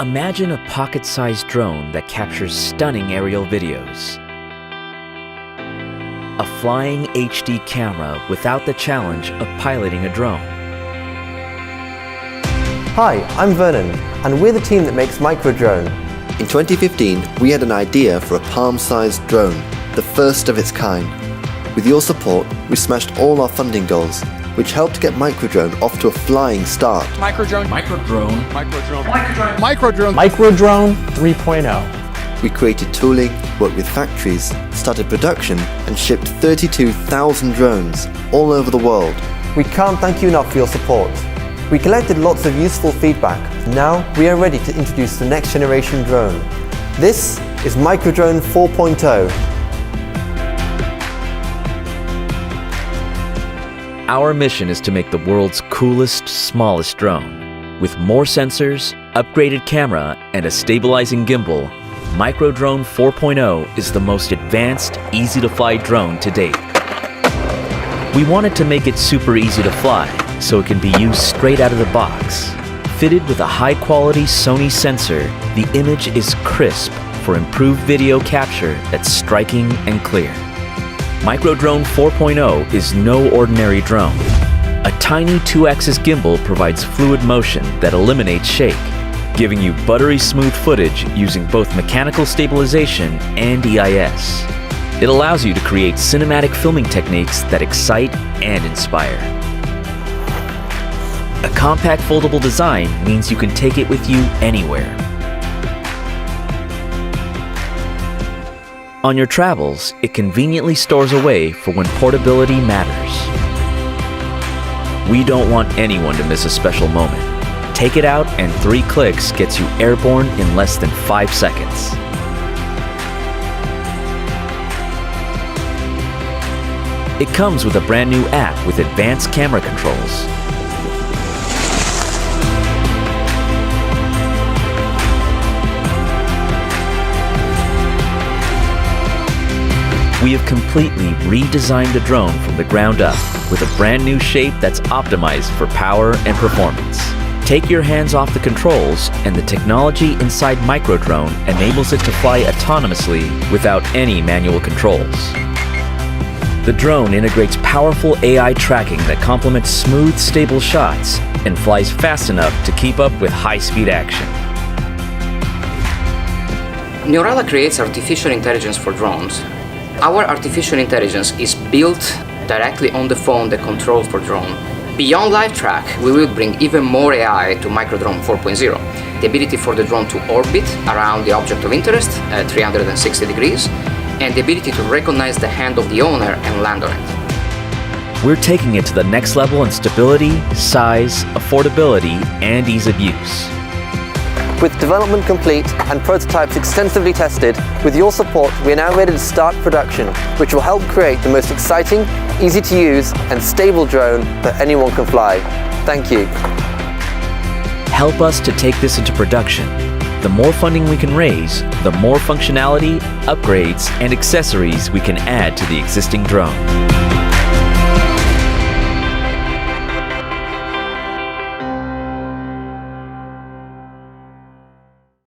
Imagine a pocket-sized drone that captures stunning aerial videos. A flying HD camera without the challenge of piloting a drone. Hi, I'm Vernon, and we're the team that makes Microdrone. In 2015, we had an idea for a palm-sized drone, the first of its kind. With your support, we smashed all our funding goals, which helped get Microdrone off to a flying start. Microdrone 3.0. We created tooling, worked with factories, started production, and shipped 32,000 drones all over the world. We can't thank you enough for your support. We collected lots of useful feedback. Now we are ready to introduce the next generation drone. This is Microdrone 4.0. Our mission is to make the world's coolest, smallest drone. With more sensors, upgraded camera, and a stabilizing gimbal, Microdrone 4.0 is the most advanced, easy-to-fly drone to date. We wanted to make it super easy to fly, so it can be used straight out of the box. Fitted with a high-quality Sony sensor, the image is crisp for improved video capture that's striking and clear. Microdrone 4.0 is no ordinary drone. A tiny 2-axis gimbal provides fluid motion that eliminates shake, giving you buttery smooth footage using both mechanical stabilization and EIS. It allows you to create cinematic filming techniques that excite and inspire. A compact foldable design means you can take it with you anywhere. On your travels, it conveniently stores away for when portability matters. We don't want anyone to miss a special moment. Take it out and 3 clicks gets you airborne in less than 5 seconds. It comes with a brand new app with advanced camera controls. We have completely redesigned the drone from the ground up with a brand new shape that's optimized for power and performance. Take your hands off the controls, and the technology inside Microdrone enables it to fly autonomously without any manual controls. The drone integrates powerful AI tracking that complements smooth, stable shots and flies fast enough to keep up with high-speed action. Neurala creates artificial intelligence for drones. Our artificial intelligence is built directly on the phone that controls the drone. Beyond live track, we will bring even more AI to Microdrone 4.0. The ability for the drone to orbit around the object of interest at 360 degrees, and the ability to recognize the hand of the owner and land on it. We're taking it to the next level in stability, size, affordability, and ease of use. With development complete and prototypes extensively tested, with your support, we are now ready to start production, which will help create the most exciting, easy to use, and stable drone that anyone can fly. Thank you. Help us to take this into production. The more funding we can raise, the more functionality, upgrades, and accessories we can add to the existing drone.